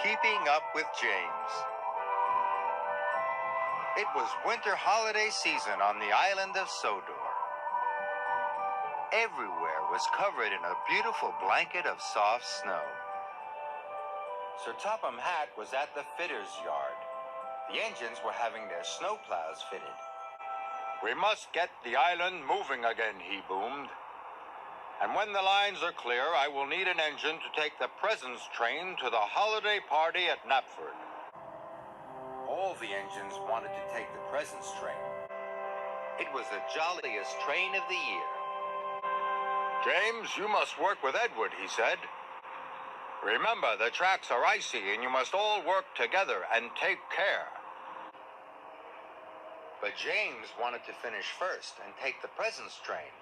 Keeping Up with James. It was winter holiday season on the island of Sodor. Everywhere was covered in a beautiful blanket of soft snow. Sir Topham Hatt was at the fitter's yard. The engines were having their snowplows fitted. "We must get the island moving again," he boomed. "And when the lines are clear, I will need an engine to take the presents train to the holiday party at Knapford." All the engines wanted to take the presents train. It was the jolliest train of the year. "James, you must work with Edward," he said. "Remember, the tracks are icy and you must all work together and take care." But James wanted to finish first and take the presents train.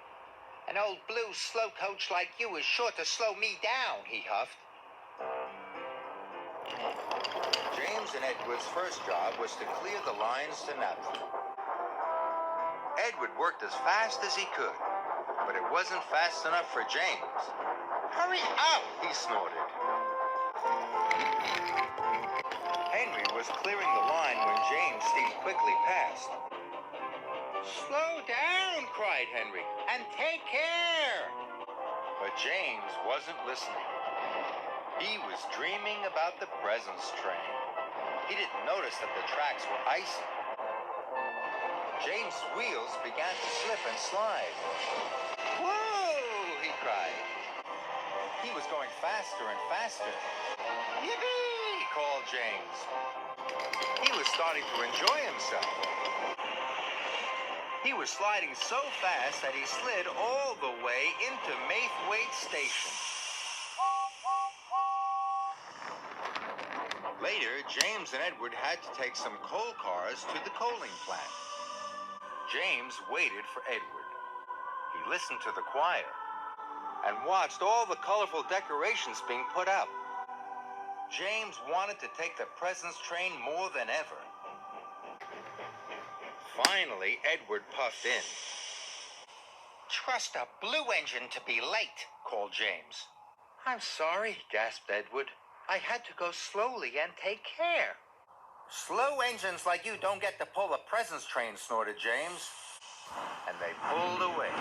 "An old blue slow coach like you is sure to slow me down," he huffed. James and Edward's first job was to clear the lines to Knapford. Edward worked as fast as he could, but it wasn't fast enough for James. "Hurry up," he snorted. Henry was clearing the line when James steamed quickly past. "Slow down," cried Henry, "and take care." But James wasn't listening. He was dreaming about the presents train. He didn't notice that the tracks were icy. James' wheels began to slip and slide. "Whoa!" he cried. He was going faster and faster. "Yippee!" called James. He was starting to enjoy himself. He was sliding so fast that he slid all the way into Maithwaite Station. Later, James and Edward had to take some coal cars to the coaling plant. James waited for Edward. He listened to the choir and watched all the colorful decorations being put up. James wanted to take the presents train more than ever. Finally, Edward puffed in. "Trust a blue engine to be late," called James. "I'm sorry," gasped Edward. "I had to go slowly and take care." "Slow engines like you don't get to pull the presents train," snorted James. And they pulled away.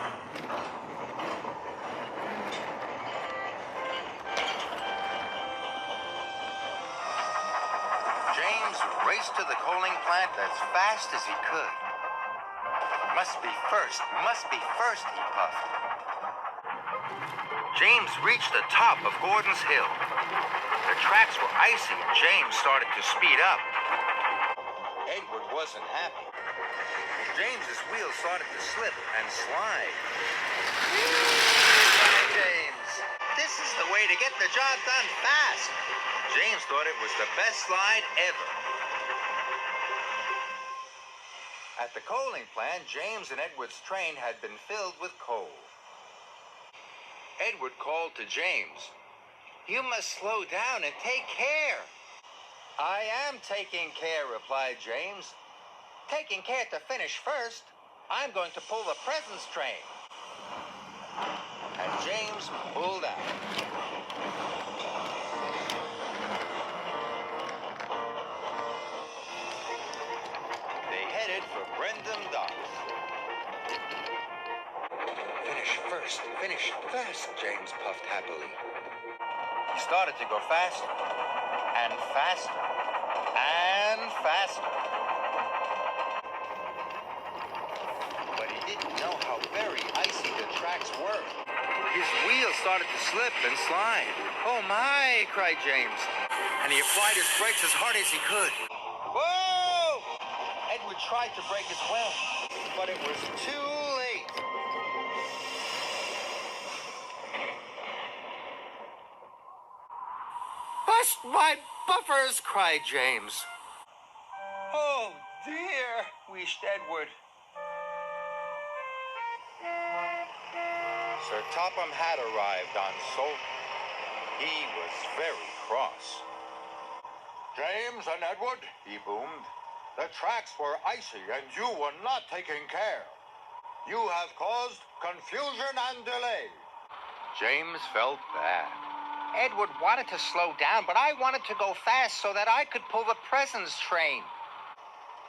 James raced to the coaling plant as fast as he could. Must be first, he puffed. James reached the top of Gordon's Hill. The tracks were icy and James started to speed up. Edward wasn't happy. James's wheels started to slip and slide. "Whee!" James. "This is the way to get the job done fast." James thought it was the best slide ever. At the coaling plant, James and Edward's train had been filled with coal. Edward called to James. "You must slow down and take care." "I am taking care," replied James. "Taking care to finish first. I'm going to pull the presents train." And James pulled out. They headed for Brendam Docks. Finish first, James puffed happily. He started to go faster and faster and faster. But he didn't know how very icy the tracks were. His wheels started to slip and slide. "Oh my!" cried James, and he applied his brakes as hard as he could. Whoa! Edward tried to brake as well, but it was too late. "Bust my buffers!" cried James. "Oh dear," wheezed Edward. Sir Topham Hatt arrived on Salt. He was very cross. "James and Edward," he boomed, "the tracks were icy and you were not taking care. You have caused confusion and delay." James felt bad. Edward wanted to slow down, but I wanted to go fast so that I could pull the presents train.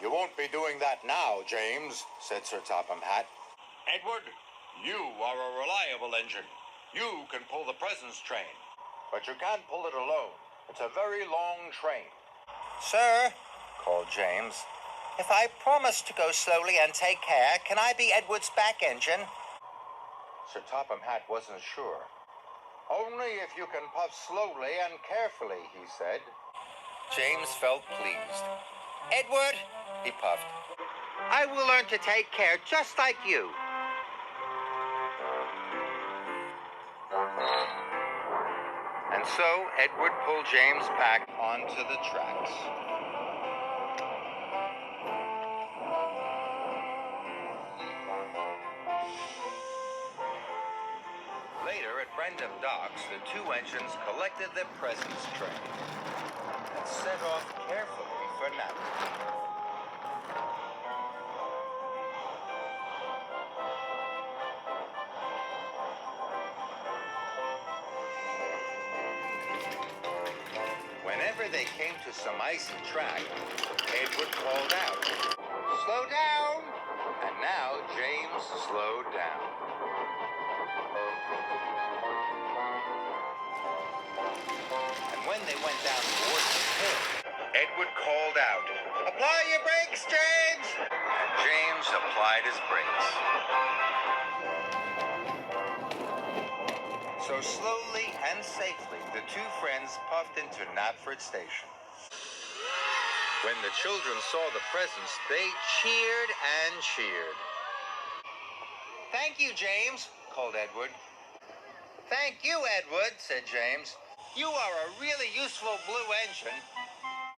You won't be doing that now, James, said Sir Topham Hatt. Edward, you are a reliable engine. You can pull the presents train. But you can't pull it alone. It's a very long train. Sir, called James, if I promise to go slowly and take care, can I be Edward's back engine? Sir Topham Hatt wasn't sure. Only if you can puff slowly and carefully, he said. James felt pleased. Edward, he puffed, I will learn to take care just like you. And so Edward pulled James back onto the tracks. Later at Brendam Docks, the two engines collected their presents train and set off carefully for Naples. Whenever they came to some icy track, Edward called out, Slow down! And now James slowed down. And when they went down towards the hill, Edward called out, Apply your brakes, James! And James applied his brakes. So slowly and safely, the two friends puffed into Knapford Station. When the children saw the presents, they cheered and cheered. Thank you, James, called Edward. Thank you, Edward, said James. You are a really useful blue engine.